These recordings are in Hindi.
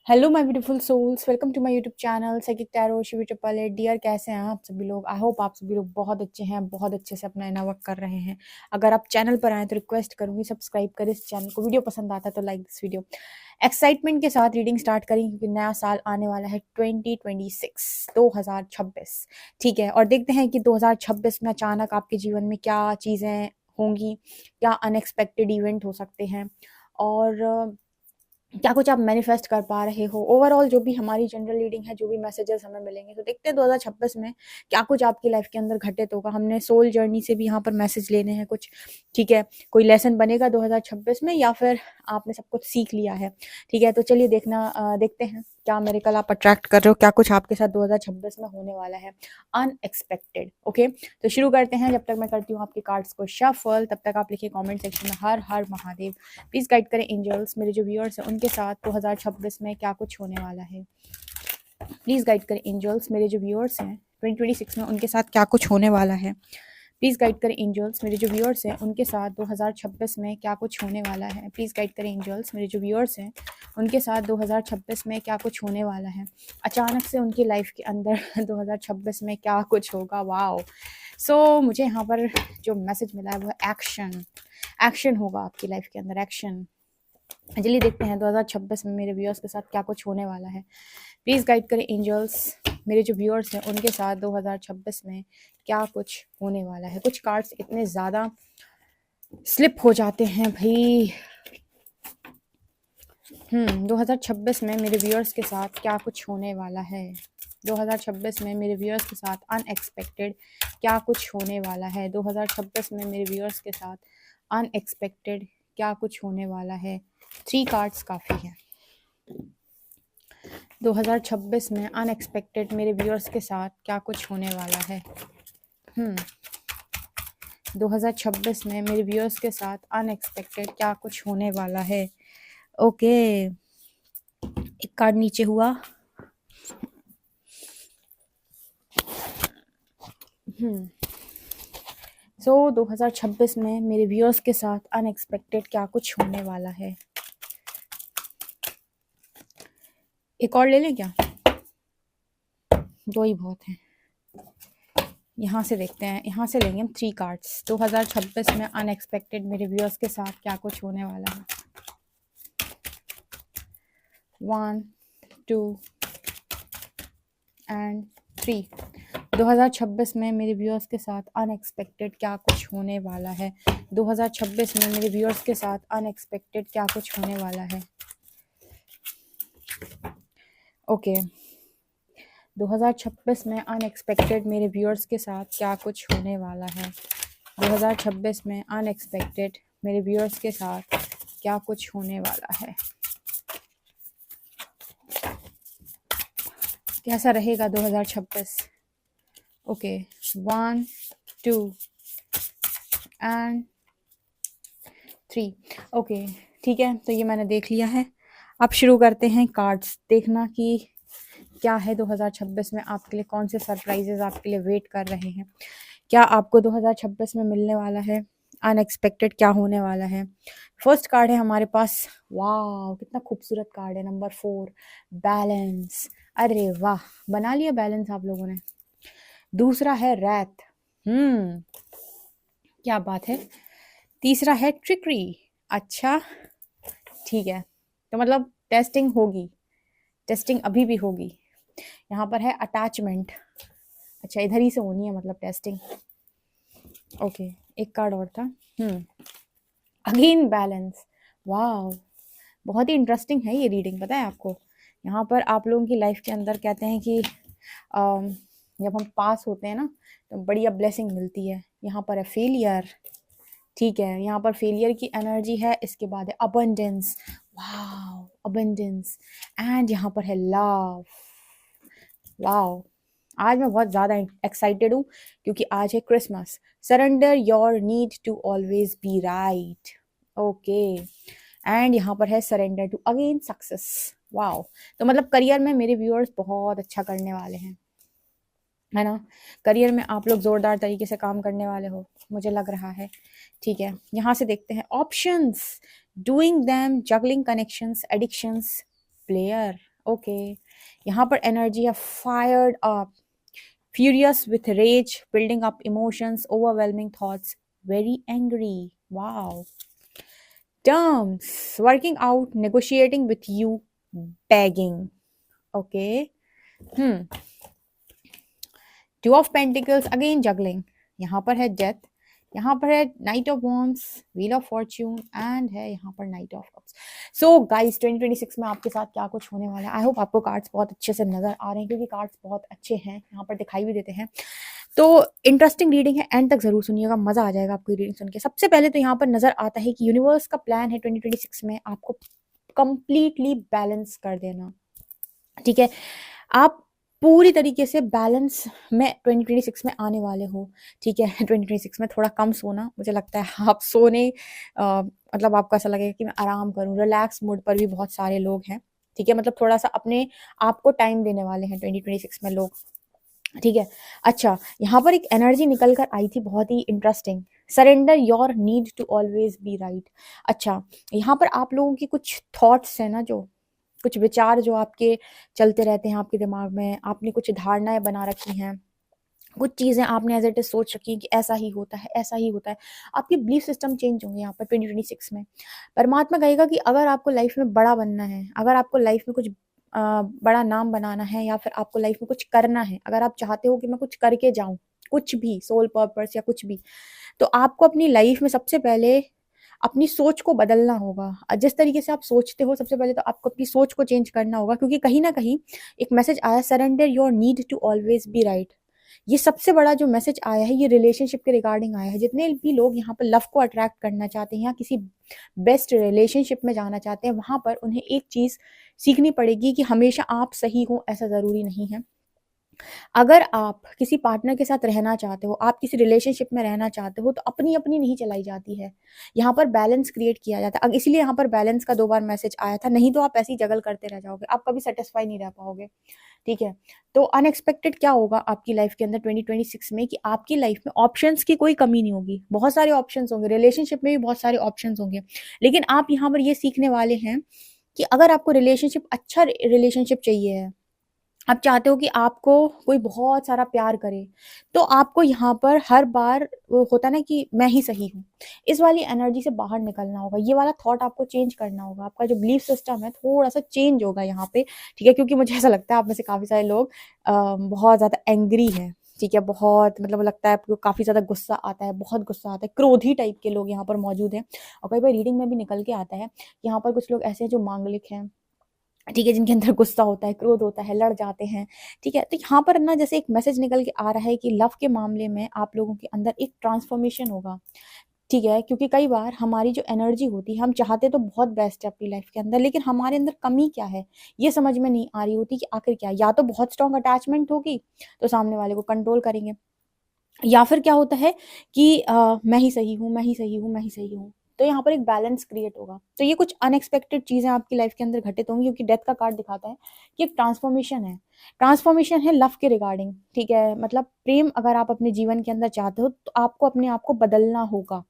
Hello my beautiful souls, welcome to my YouTube channel psychic tarot Shivi triple eight. Dear, कैसे हैं आप सभी लोग? आई होप आप सभी लोग बहुत अच्छे हैं, बहुत अच्छे से अपना इना वर्क कर रहे हैं। अगर आप चैनल पर आए तो रिक्वेस्ट करूंगी सब्सक्राइब करें इस चैनल को। वीडियो पसंद आता है तो लाइक दिस वीडियो। एक्साइटमेंट के साथ रीडिंग स्टार्ट करें क्योंकि नया साल आने वाला है 2026 2026। ठीक है, और देखते हैं कि 2026 में अचानक आपके जीवन में क्या चीज़ें होंगी, क्या अनएक्सपेक्टेड इवेंट हो सकते हैं, और क्या कुछ आप मैनिफेस्ट कर पा रहे हो। ओवरऑल जो भी हमारी जनरल रीडिंग है, जो भी मैसेजेस हमें मिलेंगे, तो देखते हैं 2026 में क्या कुछ आपकी लाइफ के अंदर घटित होगा। हमने सोल जर्नी से भी यहाँ पर मैसेज लेने हैं कुछ। ठीक है, कोई लेसन बनेगा 2026 में या फिर आपने सब कुछ सीख लिया है। ठीक है, तो चलिए देखते हैं क्या मेरेकल आप अट्रैक्ट कर रहे हो, क्या कुछ आपके साथ 2026 में होने वाला है अनएक्सपेक्टेड। ओके, तो शुरू करते हैं। जब तक मैं करती हूँ आपके कार्ड्स को शफल, तब तक आप लिखिए कमेंट सेक्शन में हर हर महादेव। प्लीज गाइड करें एंजल्स, मेरे जो व्यूअर्स हैं उनके साथ 2026 में क्या कुछ होने वाला है। प्लीज गाइड करें एंजल्स, मेरे जो व्यूअर्स हैं 2026 में उनके साथ क्या कुछ होने वाला है। प्लीज गाइड करें एंजल्स, मेरे जो व्यूअर्स हैं उनके साथ 2026 में क्या कुछ होने वाला है। प्लीज गाइड करें एंजल्स, मेरे जो व्यूअर्स हैं उनके साथ 2026 में क्या कुछ होने वाला है। अचानक से उनकी लाइफ के अंदर 2026 में क्या कुछ होगा। वाओ। मुझे यहाँ पर जो मैसेज मिला है वो एक्शन। एक्शन होगा आपकी लाइफ के अंदर, एक्शन। चलिए देखते हैं 2026 में मेरे व्यूअर्स के साथ क्या कुछ होने वाला है। प्लीज गाइड करें एंजल्स, मेरे जो व्यूअर्स हैं उनके साथ 2026 में क्या कुछ होने वाला है। कुछ कार्ड्स इतने ज़्यादा स्लिप हो जाते हैं भाई। 2026 में मेरे व्यूअर्स के साथ क्या कुछ होने वाला है। 2026 में मेरे व्यूअर्स के साथ अनएक्सपेक्टेड क्या कुछ होने वाला है। 2026 में मेरे व्यूअर्स के साथ अनएक्सपेक्टेड क्या कुछ होने वाला है। 3 कार्ड्स काफ़ी है। 2026 में अनएक्सपेक्टेड मेरे व्यूअर्स के साथ क्या कुछ होने वाला है। 2026 में मेरे व्यूअर्स के साथ अनएक्सपेक्टेड क्या कुछ होने वाला है। ओके, एक कार्ड नीचे हुआ। 2026 में मेरे व्यूअर्स के साथ अनएक्सपेक्टेड क्या कुछ होने वाला है। एक और ले लें क्या? 2 ही बहुत हैं। यहाँ से देखते हैं, यहाँ से लेंगे हम 3 कार्ड्स। 2026 में अनएक्सपेक्टेड मेरे व्यूअर्स के साथ क्या कुछ होने वाला है। 1 2 एंड 3। 2026 में मेरे व्यूअर्स के साथ अनएक्सपेक्टेड क्या कुछ होने वाला है। 2026 में मेरे व्यूअर्स के साथ अनएक्सपेक्टेड क्या कुछ होने वाला है। ओके, 2026 में अनएक्सपेक्टेड मेरे व्यूअर्स के साथ क्या कुछ होने वाला है। 2026 में अनएक्सपेक्टेड मेरे व्यूअर्स के साथ क्या कुछ होने वाला है। कैसा रहेगा 2026? Okay, 1 2 and 3। ओके, ठीक है, तो ये मैंने देख लिया है। अब शुरू करते हैं कार्ड्स देखना कि क्या है 2026 में आपके लिए, कौन से सरप्राइजेस आपके लिए वेट कर रहे हैं, क्या आपको 2026 में मिलने वाला है, अनएक्सपेक्टेड क्या होने वाला है। फर्स्ट कार्ड है हमारे पास। वाह, कितना खूबसूरत कार्ड है, नंबर 4, बैलेंस। अरे वाह, बना लिया बैलेंस आप लोगों ने। दूसरा है रैथ। क्या बात है। तीसरा है ट्रिकरी। अच्छा, ठीक है, तो मतलब टेस्टिंग होगी, टेस्टिंग अभी भी होगी। यहाँ पर है अटैचमेंट। अच्छा, इधर ही से होनी है मतलब टेस्टिंग। ओके, एक कार्ड और था। Again balance. वाह, बहुत ही इंटरेस्टिंग है ये रीडिंग, पता है आपको। यहाँ पर आप लोगों की लाइफ के अंदर कहते हैं कि जब हम पास होते हैं ना तो बढ़िया ब्लेसिंग मिलती है। यहाँ पर है फेलियर। ठीक है, यहाँ पर फेलियर की एनर्जी है। इसके बाद है अबंडेंस। Wow, abundance. एंड यहाँ पर है लव। वाओ, आज मैं बहुत ज़्यादा एक्साइटेड हूँ क्योंकि आज है Christmas. Surrender your need to always be right. Okay, and यहाँ पर है surrender to again success. Wow, तो मतलब करियर में मेरे व्यूअर्स बहुत अच्छा करने वाले हैं, है ना। करियर में आप लोग जोरदार तरीके से काम करने वाले हो, मुझे लग रहा है। ठीक है, यहाँ से देखते हैं options. Doing them, juggling connections, addictions, player. Okay, यहाँ पर एनर्जी है fired up, furious with rage, building up emotions, overwhelming thoughts, very angry. Wow. Terms, working out, negotiating with you, begging. Okay. Hmm. Two of pentacles, again juggling. यहाँ पर है डेथ, यहाँ पर है knight of wands, wheel of fortune, and है यहाँ पर knight of cups. So guys 2026 में आपके साथ क्या कुछ होने वाला है, आई होप आपको कार्ड्स बहुत अच्छे से नजर आ रहे हैं, क्योंकि कार्ड्स बहुत अच्छे हैं, यहाँ पर दिखाई भी देते हैं। तो इंटरेस्टिंग रीडिंग है, एंड तक जरूर सुनिएगा, मजा आ जाएगा आपको रीडिंग सुन के। सबसे पहले तो यहाँ पर नजर आता है कि यूनिवर्स का प्लान है 2026 में आपको कंप्लीटली बैलेंस कर देना। ठीक है, आप पूरी तरीके से बैलेंस में 2026 में आने वाले हो। ठीक है, 2026 में थोड़ा कम सोना, मुझे लगता है आप सोने मतलब आपको ऐसा लगेगा कि मैं आराम करूं, रिलैक्स मूड पर भी बहुत सारे लोग हैं। ठीक है, मतलब थोड़ा सा अपने आप को टाइम देने वाले हैं 2026 में लोग। ठीक है, अच्छा, यहाँ पर एक एनर्जी निकल कर आई थी बहुत ही interesting, surrender your need to always be right. अच्छा, यहाँ पर आप लोगों की कुछ थॉट्स है ना, जो कुछ विचार जो आपके चलते रहते हैं आपके दिमाग में, आपने कुछ धारणाएं बना रखी हैं, कुछ चीज़ें आपने एज इट इज सोच रखी हैं कि ऐसा ही होता है, ऐसा ही होता है। आपके बिलीफ सिस्टम चेंज होंगे यहाँ पर 2026 में। परमात्मा कहेगा कि अगर आपको लाइफ में बड़ा बनना है, अगर आपको लाइफ में कुछ बड़ा नाम बनाना है, या फिर आपको लाइफ में कुछ करना है, अगर आप चाहते हो कि मैं कुछ करके जाऊं, कुछ भी सोल पर्पस या कुछ भी, तो आपको अपनी लाइफ में सबसे पहले अपनी सोच को बदलना होगा। जिस तरीके से आप सोचते हो, सबसे पहले तो आपको अपनी सोच को चेंज करना होगा, क्योंकि कहीं ना कहीं एक मैसेज आया, surrender your need to always be right. ये सबसे बड़ा जो मैसेज आया है, ये रिलेशनशिप के रिगार्डिंग आया है। जितने भी लोग यहाँ पर लव को अट्रैक्ट करना चाहते हैं या किसी बेस्ट रिलेशनशिप में जाना चाहते हैं, वहां पर उन्हें एक चीज सीखनी पड़ेगी कि हमेशा आप सही हो ऐसा जरूरी नहीं है। अगर आप किसी पार्टनर के साथ रहना चाहते हो, आप किसी रिलेशनशिप में रहना चाहते हो, तो अपनी अपनी नहीं चलाई जाती है, यहाँ पर बैलेंस क्रिएट किया जाता है। इसीलिए यहाँ पर बैलेंस का 2 बार मैसेज आया था, नहीं तो आप ऐसे ही जगल करते रह जाओगे, आप कभी सेटिस्फाई नहीं रह पाओगे। ठीक है, तो अनएक्सपेक्टेड क्या होगा आपकी लाइफ के अंदर 2026 में, कि आपकी लाइफ में ऑप्शंस की कोई कमी नहीं होगी, बहुत सारे ऑप्शंस होंगे, रिलेशनशिप में भी बहुत सारे ऑप्शंस होंगे। लेकिन आप यहाँ पर ये सीखने वाले हैं कि अगर आपको रिलेशनशिप, अच्छा रिलेशनशिप चाहिए है, आप चाहते हो कि आपको कोई बहुत सारा प्यार करे, तो आपको यहाँ पर हर बार वो होता है ना कि मैं ही सही हूँ, इस वाली एनर्जी से बाहर निकलना होगा। ये वाला थॉट आपको चेंज करना होगा, आपका जो बिलीफ सिस्टम है थोड़ा सा चेंज होगा यहाँ पे। ठीक है, क्योंकि मुझे ऐसा लगता है आप में से काफी सारे लोग बहुत ज्यादा एंग्री हैं। ठीक है, बहुत मतलब लगता है आपको काफी ज्यादा गुस्सा आता है, बहुत गुस्सा आता है, क्रोधी टाइप के लोग यहाँ पर मौजूद हैं। और कई बार रीडिंग में भी निकल के आता है कि यहाँ पर कुछ लोग ऐसे हैं जो मांगलिक हैं। ठीक है, जिनके अंदर गुस्सा होता है, क्रोध होता है, लड़ जाते हैं। ठीक है, तो यहाँ पर ना जैसे एक मैसेज निकल के आ रहा है कि लव के मामले में आप लोगों के अंदर एक ट्रांसफॉर्मेशन होगा। ठीक है, क्योंकि कई बार हमारी जो एनर्जी होती है, हम चाहते तो बहुत बेस्ट है अपनी लाइफ के अंदर, लेकिन हमारे अंदर कमी क्या है ये समझ में नहीं आ रही होती कि आखिर क्या। या तो बहुत स्ट्रांग अटैचमेंट होगी तो सामने वाले को कंट्रोल करेंगे, या फिर क्या होता है कि मैं ही सही हूँ, मैं ही सही हूँ, मैं ही सही हूँ। तो यहाँ पर एक बैलेंस क्रिएट होगा। तो ये कुछ अनएक्सपेक्टेड चीजें आपकी लाइफ के अंदर घटित होंगी, क्योंकि डेथ का कार्ड दिखाता है कि एक ट्रांसफॉर्मेशन है, ट्रांसफॉर्मेशन है लव के रिगार्डिंग। ठीक है, मतलब प्रेम अगर आप अपने जीवन के अंदर चाहते हो, तो आपको अपने आप को बदलना होगा।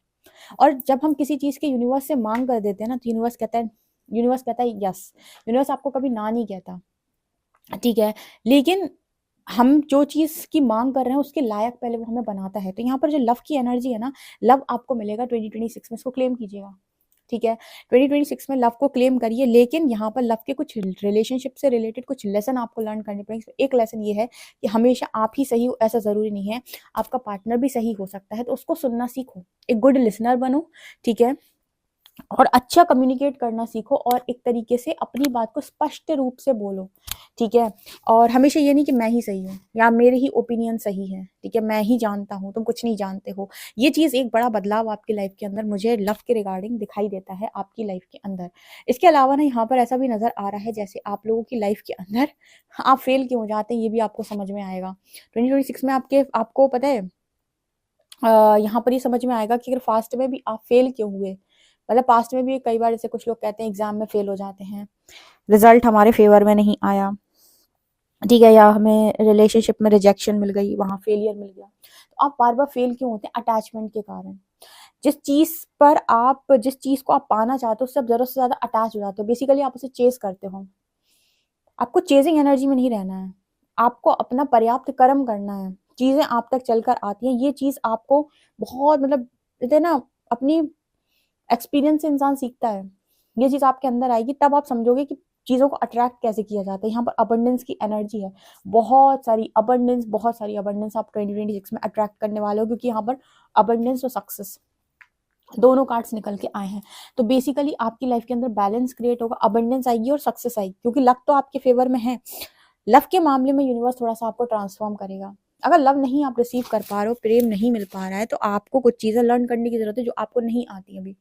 और जब हम किसी चीज के यूनिवर्स से मांग कर देते हैं ना, तो यूनिवर्स कहता है यस। यूनिवर्स आपको कभी ना नहीं कहता। ठीक है, लेकिन हम जो चीज की मांग कर रहे हैं उसके लायक पहले वो हमें बनाता है। तो यहाँ पर जो लव की एनर्जी है ना, लव आपको मिलेगा 2026 में, इसको क्लेम कीजिएगा। ठीक है, 2026 में लव को क्लेम करिए, लेकिन यहाँ पर लव के कुछ रिलेशनशिप से रिलेटेड कुछ लेसन आपको लर्न करने पड़ेंगे। एक लेसन ये है कि हमेशा आप ही सही हो ऐसा जरूरी नहीं है, आपका पार्टनर भी सही हो सकता है, तो उसको सुनना सीखो, एक गुड लिसनर बनो। ठीक है, और अच्छा कम्युनिकेट करना सीखो, और एक तरीके से अपनी बात को स्पष्ट रूप से बोलो। ठीक है, और हमेशा ये नहीं कि मैं ही सही हूँ या मेरे ही ओपिनियन सही है। ठीक है, मैं ही जानता हूँ, तुम कुछ नहीं जानते हो। ये चीज़ एक बड़ा बदलाव आपकी लाइफ के अंदर मुझे लव के रिगार्डिंग दिखाई देता है आपकी लाइफ के अंदर। इसके अलावा ना यहाँ पर ऐसा भी नजर आ रहा है जैसे आप लोगों की लाइफ के अंदर आप फेल क्यों हो जाते हैं, ये भी आपको समझ में आएगा 2026 में। आपको पता है यहाँ पर ये समझ में आएगा कि अगर फास्ट में भी आप फेल क्यों हुए। मतलब पास्ट में भी कई बार जैसे कुछ लोग कहते हैं एग्जाम में फेल हो जाते हैं, रिजल्ट हमारे फेवर में नहीं आया। ठीक है, या हमें रिलेशनशिप में रिजेक्शन मिल गई, वहां फेलियर मिल गया। तो आप बार बार फेल क्यों होते हैं? अटैचमेंट के कारण। जिस चीज को आप पाना चाहते हो उससे आप जरूरत से ज्यादा अटैच हो जाते हो, बेसिकली आप उसे चेस करते हो। आपको चेजिंग एनर्जी में नहीं रहना है, आपको अपना पर्याप्त कर्म करना है, चीजें आप तक चलकर आती हैं। ये चीज आपको बहुत मतलब कहते हैं ना, अपनी एक्सपीरियंस से इंसान सीखता है। ये चीज आपके अंदर आएगी तब आप समझोगे कि चीजों को अट्रैक्ट कैसे किया जाता है। यहाँ पर अबंडेंस की एनर्जी है, बहुत सारी अबंडेंस, बहुत सारी अबंडेंस आप 2026 में अट्रैक्ट करने वाले हो, क्योंकि यहाँ पर अबंडेंस और सक्सेस दोनों कार्ड्स निकल के आए हैं। तो बेसिकली आपकी लाइफ के अंदर बैलेंस क्रिएट होगा, अबंडेंस आएगी और सक्सेस आएगी, क्योंकि लक तो आपके फेवर में है। लव के मामले में यूनिवर्स थोड़ा सा आपको ट्रांसफॉर्म करेगा। अगर लव नहीं आप रिसीव कर पा रहे हो, प्रेम नहीं मिल पा रहा है, तो आपको कुछ चीजें लर्न करने की जरूरत है जो आपको नहीं आती अभी।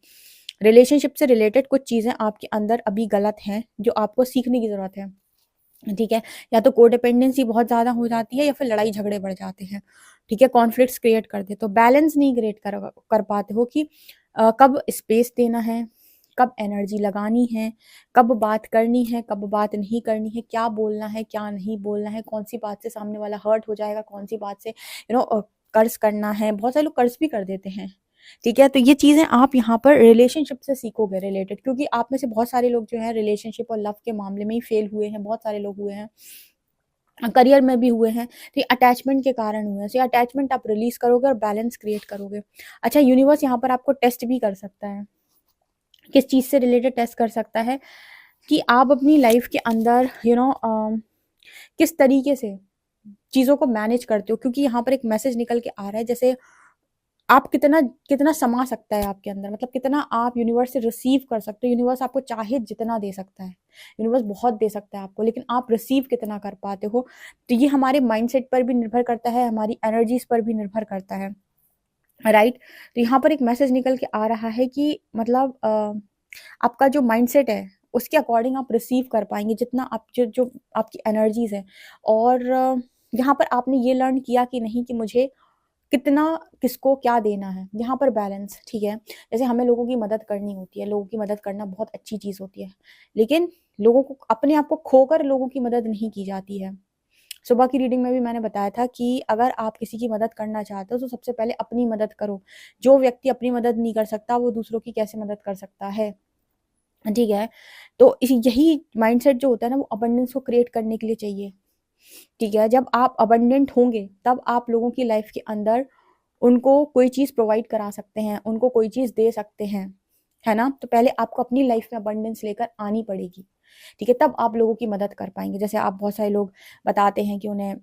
रिलेशनशिप से रिलेटेड कुछ चीजें आपके अंदर अभी गलत हैं जो आपको सीखने की जरूरत है। ठीक है, या तो कोडिपेंडेंसी बहुत ज्यादा हो जाती है या फिर लड़ाई झगड़े बढ़ जाते हैं। ठीक है, कॉन्फ्लिक्ट्स क्रिएट करते, तो बैलेंस नहीं क्रिएट कर पाते हो कि कब स्पेस देना है, कब एनर्जी लगानी है, कब बात करनी है, कब बात नहीं करनी है, क्या बोलना है क्या नहीं बोलना है, कौन सी बात से सामने वाला हर्ट हो जाएगा, कौन सी बात से कर्ज करना है। बहुत सारे लोग कर्ज भी कर देते हैं। ठीक है, तो ये चीजें आप यहाँ पर रिलेशनशिप से सीखोगे रिलेटेड, क्योंकि आप में से बहुत सारे लोग जो है रिलेशनशिप और लव के मामले में ही फेल हुए हैं, बहुत सारे लोग हुए हैं, करियर में भी हुए हैं। तो ये अटैचमेंट के कारण हुए हैं। तो ये अटैचमेंट आप रिलीज करोगे और बैलेंस क्रिएट करोगे। अच्छा, यूनिवर्स यहाँ पर आपको टेस्ट भी कर सकता है। किस चीज से रिलेटेड टेस्ट कर सकता है कि आप अपनी लाइफ के अंदर किस तरीके से चीजों को मैनेज करते हो, क्योंकि यहाँ पर एक मैसेज निकल के आ रहा है, जैसे आप कितना कितना समा सकता है आपके अंदर, मतलब कितना आप यूनिवर्स से रिसीव कर सकते हो। यूनिवर्स आपको चाहे जितना दे सकता है, यूनिवर्स बहुत दे सकता है आपको, लेकिन आप रिसीव कितना कर पाते हो। तो ये हमारे माइंडसेट पर भी निर्भर करता है, हमारी एनर्जीज पर भी निर्भर करता है। राइट, तो यहाँ पर एक मैसेज निकल के आ रहा है कि मतलब आपका जो माइंडसेट है उसके अकॉर्डिंग आप रिसीव कर पाएंगे जितना आप जो आपकी एनर्जीज है। और यहाँ पर आपने ये लर्न किया कि नहीं कि मुझे कितना किसको क्या देना है, यहाँ पर बैलेंस। ठीक है, जैसे हमें लोगों की मदद करनी होती है, लोगों की मदद करना बहुत अच्छी चीज होती है, लेकिन लोगों को अपने आप को खोकर लोगों की मदद नहीं की जाती है। सुबह की रीडिंग में भी मैंने बताया था कि अगर आप किसी की मदद करना चाहते हो तो सबसे पहले अपनी मदद करो। जो व्यक्ति अपनी मदद नहीं कर सकता वो दूसरों की कैसे मदद कर सकता है। ठीक है, तो इसी यही माइंडसेट जो होता है ना, वो अबंडेंस को क्रिएट करने के लिए चाहिए। ठीक है, जब आप अबंडेंट होंगे तब आप लोगों की लाइफ के अंदर उनको कोई चीज प्रोवाइड करा सकते हैं, उनको कोई चीज दे सकते हैं, है ना। तो पहले आपको अपनी लाइफ में अबंडेंस लेकर आनी पड़ेगी। ठीक है, तब आप लोगों की मदद कर पाएंगे। जैसे आप बहुत सारे लोग बताते हैं कि उन्हें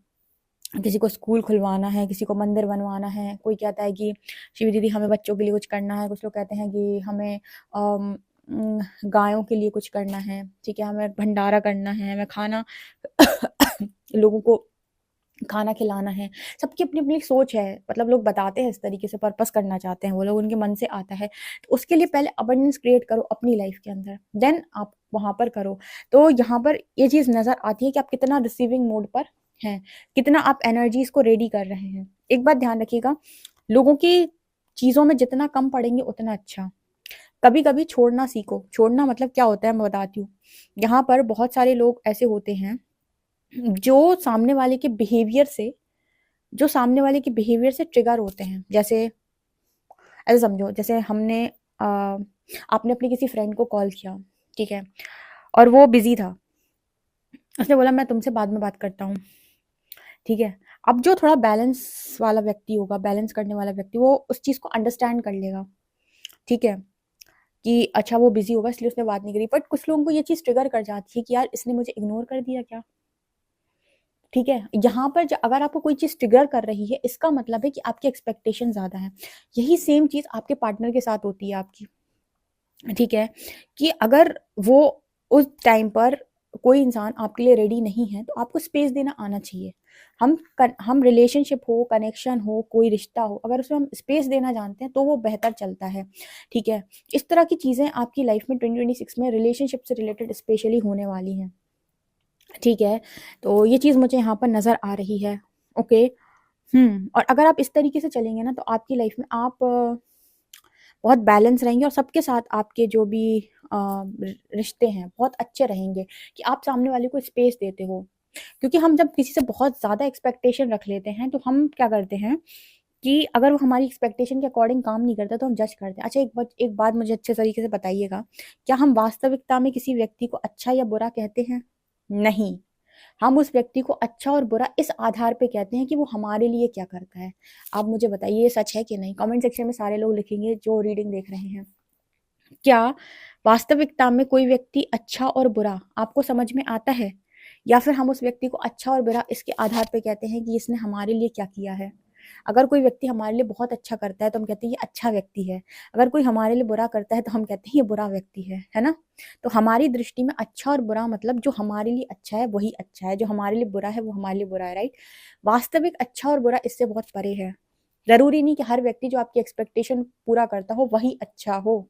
किसी को स्कूल खुलवाना है, किसी को मंदिर बनवाना है, कोई कहता है कि शिवी दीदी हमें बच्चों के लिए कुछ करना है, कुछ लोग कहते हैं कि हमें गायों के लिए कुछ करना है। ठीक है, हमें भंडारा करना है, हमें खाना लोगों को खाना खिलाना है। सबकी अपनी अपनी सोच है, मतलब लोग बताते हैं इस तरीके से, पर्पस करना चाहते हैं वो लोग, उनके मन से आता है। तो उसके लिए पहले अबंडेंस क्रिएट करो अपनी लाइफ के अंदर, देन आप वहां पर करो। तो यहाँ पर ये चीज नजर आती है कि आप कितना रिसीविंग मोड पर हैं, कितना आप एनर्जीज को रेडी कर रहे हैं। एक बात ध्यान रखिएगा, लोगों की चीजों में जितना कम पड़ेंगे उतना अच्छा। कभी कभी छोड़ना सीखो। छोड़ना मतलब क्या होता है मैं बताती हूँ। यहाँ पर बहुत सारे लोग ऐसे होते हैं जो सामने वाले के बिहेवियर से ट्रिगर होते हैं। जैसे ऐसे समझो, जैसे आपने अपने किसी फ्रेंड को कॉल किया, ठीक है, और वो बिजी था, उसने बोला मैं तुमसे बाद में बात करता हूँ। ठीक है, अब जो थोड़ा बैलेंस वाला व्यक्ति होगा, बैलेंस करने वाला व्यक्ति, वो उस चीज को अंडरस्टैंड कर लेगा। ठीक है, कि अच्छा वो बिजी होगा इसलिए उसने बात नहीं करी। बट कुछ लोगों को ये चीज ट्रिगर कर जाती है कि यार इसने मुझे इग्नोर कर दिया क्या। ठीक है, यहाँ पर अगर आपको कोई चीज ट्रिगर कर रही है, इसका मतलब है कि आपकी एक्सपेक्टेशन ज्यादा है। यही सेम चीज आपके पार्टनर के साथ होती है आपकी। ठीक है, कि अगर वो उस टाइम पर कोई इंसान आपके लिए रेडी नहीं है तो आपको स्पेस देना आना चाहिए। हम रिलेशनशिप हो, कनेक्शन हो, कोई रिश्ता हो, अगर उसमें हम स्पेस देना जानते हैं तो वो बेहतर चलता है। ठीक है, इस तरह की चीजें आपकी लाइफ में 2026 में रिलेशनशिप से रिलेटेड स्पेशली होने वाली हैं। ठीक है, तो ये चीज मुझे यहाँ पर नजर आ रही है। ओके, और अगर आप इस तरीके से चलेंगे ना तो आपकी लाइफ में आप बहुत बैलेंस रहेंगे और सबके साथ आपके जो भी रिश्ते हैं बहुत अच्छे रहेंगे, कि आप सामने वाले को स्पेस देते हो। क्योंकि हम जब किसी से बहुत ज्यादा एक्सपेक्टेशन रख लेते हैं तो हम क्या करते हैं कि अगर वो हमारी एक्सपेक्टेशन के अकॉर्डिंग काम नहीं करता तो हम जज करते हैं। अच्छा, एक बात मुझे अच्छे तरीके से बताइएगा, क्या हम वास्तविकता में किसी व्यक्ति को अच्छा या बुरा कहते हैं? नहीं, हम उस व्यक्ति को अच्छा और बुरा इस आधार पे कहते हैं कि वो हमारे लिए क्या करता है। आप मुझे बताइए ये सच है कि नहीं? कमेंट सेक्शन में सारे लोग लिखेंगे जो रीडिंग देख रहे हैं। क्या वास्तविकता में कोई व्यक्ति अच्छा और बुरा आपको समझ में आता है? या फिर हम उस व्यक्ति को अच्छा और बुरा इसके आधार पे कहते हैं कि इसने हमारे लिए क्या किया है? अगर कोई व्यक्ति हमारे लिए बहुत अच्छा करता है तो हम कहते हैं ये अच्छा व्यक्ति है। अगर कोई हमारे लिए बुरा करता है तो हम कहते हैं ये बुरा व्यक्ति है ना? तो हमारी दृष्टि में अच्छा और बुरा मतलब जो हमारे लिए अच्छा है वही अच्छा है, जो हमारे लिए बुरा है वो हमारे लिए बुरा है, राइट? वास्तविक अच्छा और बुरा इससे बहुत परे है। ज़रूरी नहीं कि हर व्यक्ति जो आपकी एक्सपेक्टेशन पूरा करता हो वही अच्छा हो,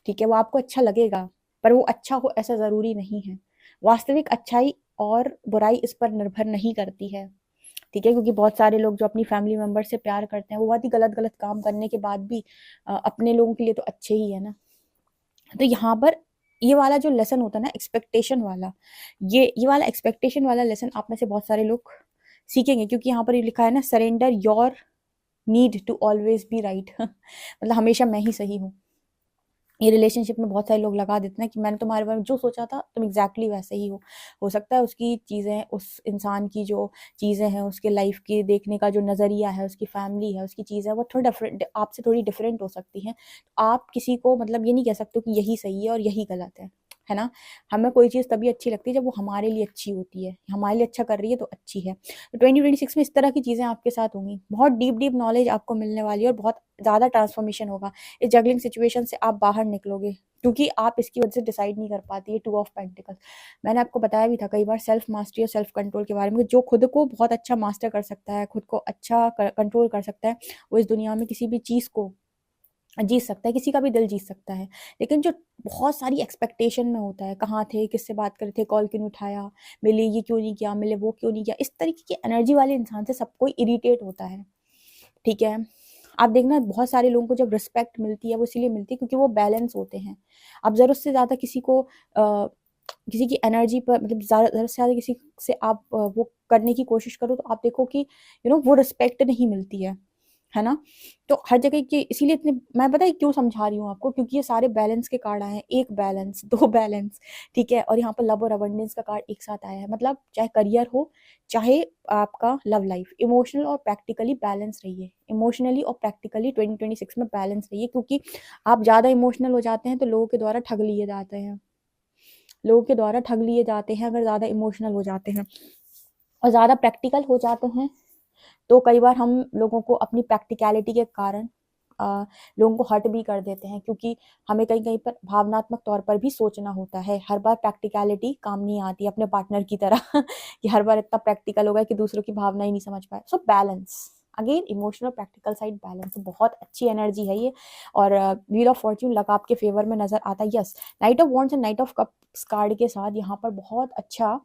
ठीक है? वो आपको अच्छा लगेगा, पर वो अच्छा हो ऐसा ज़रूरी नहीं है। वास्तविक अच्छाई और बुराई इस पर निर्भर नहीं करती है, ठीक है? क्योंकि बहुत सारे लोग जो अपनी फैमिली मेंबर से प्यार करते हैं, वो बहुत ही गलत-गलत काम करने के बाद भी अपने लोगों के लिए तो अच्छे ही है ना। तो यहाँ पर ये वाला जो लेसन होता है ना एक्सपेक्टेशन वाला, ये वाला एक्सपेक्टेशन वाला लेसन आप में से बहुत सारे लोग सीखेंगे, क्योंकि यहाँ पर ये लिखा है ना, surrender your need to always be right मतलब हमेशा मैं ही सही हूँ। ये रिलेशनशिप में बहुत सारे लोग लगा देते हैं कि मैंने तुम्हारे बारे में जो सोचा था तुम एग्जैक्टली वैसे ही हो सकता है उसकी चीज़ें, उस इंसान की जो चीज़ें हैं, उसके लाइफ के देखने का जो नज़रिया है, उसकी फैमिली है, उसकी चीज़ें वो थोड़ा डिफरेंट, आपसे थोड़ी डिफरेंट हो सकती हैं। तो आप किसी को मतलब ये नहीं कह सकते कि यही सही है और यही गलत है ना? हमें कोई चीज़ तभी अच्छी लगती है जब वो हमारे लिए अच्छी होती है, हमारे लिए अच्छा कर रही है तो अच्छी है। तो 2026 में इस तरह की चीज़ें आपके साथ होंगी, बहुत डीप डीप नॉलेज आपको मिलने वाली है और बहुत ज़्यादा ट्रांसफॉर्मेशन होगा। इस जगलिंग सिचुएशन से आप बाहर निकलोगे, क्योंकि आप इसकी वजह से डिसाइड नहीं कर पाती है। टू ऑफ पेंटिकल्स, मैंने आपको बताया भी था कई बार सेल्फ मास्टरी और सेल्फ कंट्रोल के बारे में। जो खुद को बहुत अच्छा मास्टर कर सकता है, खुद को अच्छा कंट्रोल कर सकता है, वो इस दुनिया में किसी भी चीज़ को जीत सकता है, किसी का भी दिल जीत सकता है। लेकिन जो बहुत सारी एक्सपेक्टेशन में होता है, कहाँ थे, किससे बात कर रहे थे, कॉल क्यों नहीं उठाया, मिले ये क्यों नहीं किया, मिले वो क्यों नहीं किया, इस तरीके की एनर्जी वाले इंसान से सब कोई इरिटेट होता है, ठीक है? आप देखना बहुत सारे लोगों को जब रिस्पेक्ट मिलती है वो इसीलिए मिलती है क्योंकि वो बैलेंस होते हैं। आप ज़रूरत से ज़्यादा किसी को किसी की एनर्जी पर मतलब ज़रूरत से ज़्यादा किसी से आप वो करने की कोशिश करो तो आप देखो कि वो रिस्पेक्ट नहीं मिलती है ना? तो हर जगह के इसीलिए इतने, मैं पता है क्यों समझा रही हूँ आपको, क्योंकि ये सारे बैलेंस के कार्ड आए हैं, 1 बैलेंस, 2 बैलेंस, ठीक है? और यहाँ पर लव और अबंडेंस का कार्ड एक साथ आया है, मतलब चाहे करियर हो, चाहे आपका लव लाइफ, इमोशनल और प्रैक्टिकली बैलेंस रहिए। इमोशनली और प्रैक्टिकली 2026 में बैलेंस रहिए, क्योंकि आप ज़्यादा इमोशनल हो जाते हैं तो लोगों के द्वारा ठग लिए जाते हैं। लोगों के द्वारा ठग लिए जाते हैं अगर ज़्यादा इमोशनल हो जाते हैं, और ज़्यादा प्रैक्टिकल हो जाते हैं तो कई बार हम लोगों को अपनी प्रैक्टिकलिटी के कारण लोगों को हर्ट भी कर देते हैं, क्योंकि हमें कहीं कहीं पर भावनात्मक तौर पर भी सोचना होता है। हर बार प्रैक्टिकलिटी काम नहीं आती अपने पार्टनर की तरह कि हर बार इतना प्रैक्टिकल हो गया कि दूसरों की भावना ही नहीं समझ पाए। So balance, again emotional practical side balance, बहुत अच्छी एनर्जी है ये। और व्हील ऑफ फॉर्च्यून लक आपके फेवर में नजर आता है। Yes, night of wands and night of cups card के साथ यहाँ पर बहुत अच्छा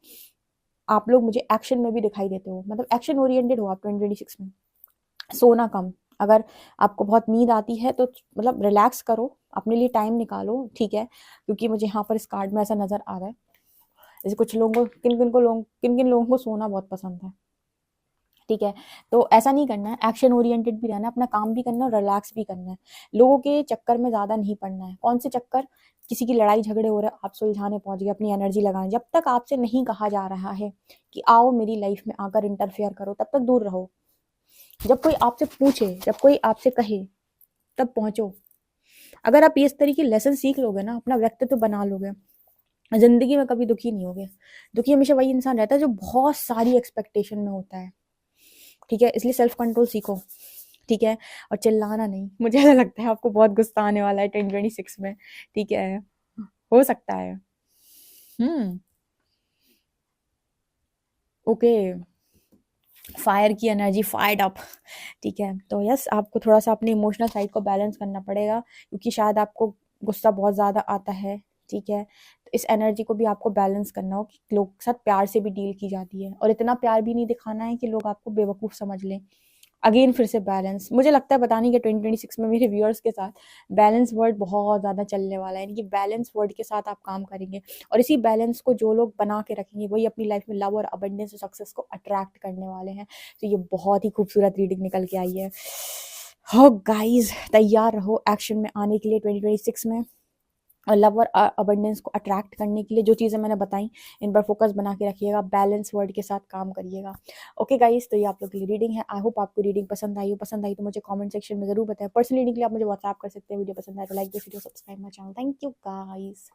आप लोग मुझे एक्शन में भी दिखाई देते हो, मतलब एक्शन ओरिएंटेड हो आप 2026 में। सोना कम, अगर आपको बहुत नींद आती है तो मतलब रिलैक्स करो, अपने लिए टाइम निकालो, ठीक है? क्योंकि मुझे यहाँ पर इस कार्ड में ऐसा नजर आ रहा है, जैसे कुछ लोगों को, किन किन लोगों को सोना बहुत पसंद है, ठीक है? तो ऐसा नहीं करना है, एक्शन ओरिएंटेड भी रहना है, अपना काम भी करना है और रिलैक्स भी करना है। लोगों के चक्कर में ज़्यादा नहीं पड़ना है। कौन से चक्कर? किसी की लड़ाई झगड़े हो रहे हैं, आप सुलझाने पहुंच गए, अपनी एनर्जी लगाने। जब तक आपसे नहीं कहा जा रहा है कि आओ मेरी लाइफ में आकर इंटरफेयर करो, तब तक दूर रहो। जब कोई आपसे पूछे, जब कोई आपसे कहे, तब पहुंचो। अगर आप इस तरह की लेसन सीख लोगे ना, अपना व्यक्तित्व बना लोगे, जिंदगी में कभी दुखी नहीं होगे। दुखी हमेशा वही इंसान रहता है जो बहुत सारी एक्सपेक्टेशन में होता है, ठीक है? इसलिए सेल्फ कंट्रोल सीखो, ठीक है? और चिल्लाना नहीं। मुझे ऐसा लगता है आपको बहुत गुस्सा आने वाला है 2026 में, ठीक है? हो सकता है। ओके, फायर की एनर्जी फायर्ड अप, ठीक है? तो यस, आपको थोड़ा सा अपने इमोशनल साइड को बैलेंस करना पड़ेगा, क्योंकि शायद आपको गुस्सा बहुत ज़्यादा आता है, ठीक है? तो इस एनर्जी को भी आपको बैलेंस करना हो कि लोग के साथ प्यार से भी डील की जाती है, और इतना प्यार भी नहीं दिखाना है कि लोग आपको बेवकूफ़ समझ लें। अगेन फिर से बैलेंस, मुझे लगता है पता नहीं कि 2026 में मेरे व्यूअर्स के साथ बैलेंस वर्ड बहुत ज़्यादा चलने वाला है, यानी कि बैलेंस वर्ड के साथ आप काम करेंगे, और इसी बैलेंस को जो लोग बना के रखेंगे वही अपनी लाइफ में लव और अबंडेंस और सक्सेस को अट्रैक्ट करने वाले हैं। तो ये बहुत ही खूबसूरत रीडिंग निकल के आई है। हो गाइज, तैयार रहो एक्शन में आने के लिए 2026 में। लव और अबंडेंस को अट्रैक्ट करने के लिए जो चीज़ें मैंने बताई, इन पर फोकस बना के रखिएगा, बैलेंस वर्ड के साथ काम करिएगा। ओके गाइस, तो ये आप लोग के लिए रीडिंग है। आई होप आपको रीडिंग पसंद आई हो। पसंद आई तो मुझे कमेंट सेक्शन में ज़रूर बताएं। पर्सनल रीडिंग के लिए आप मुझे व्हाट्सएप कर सकते हैं। वीडियो पसंद आए तो like this video, subscribe my channel. Thank you guys.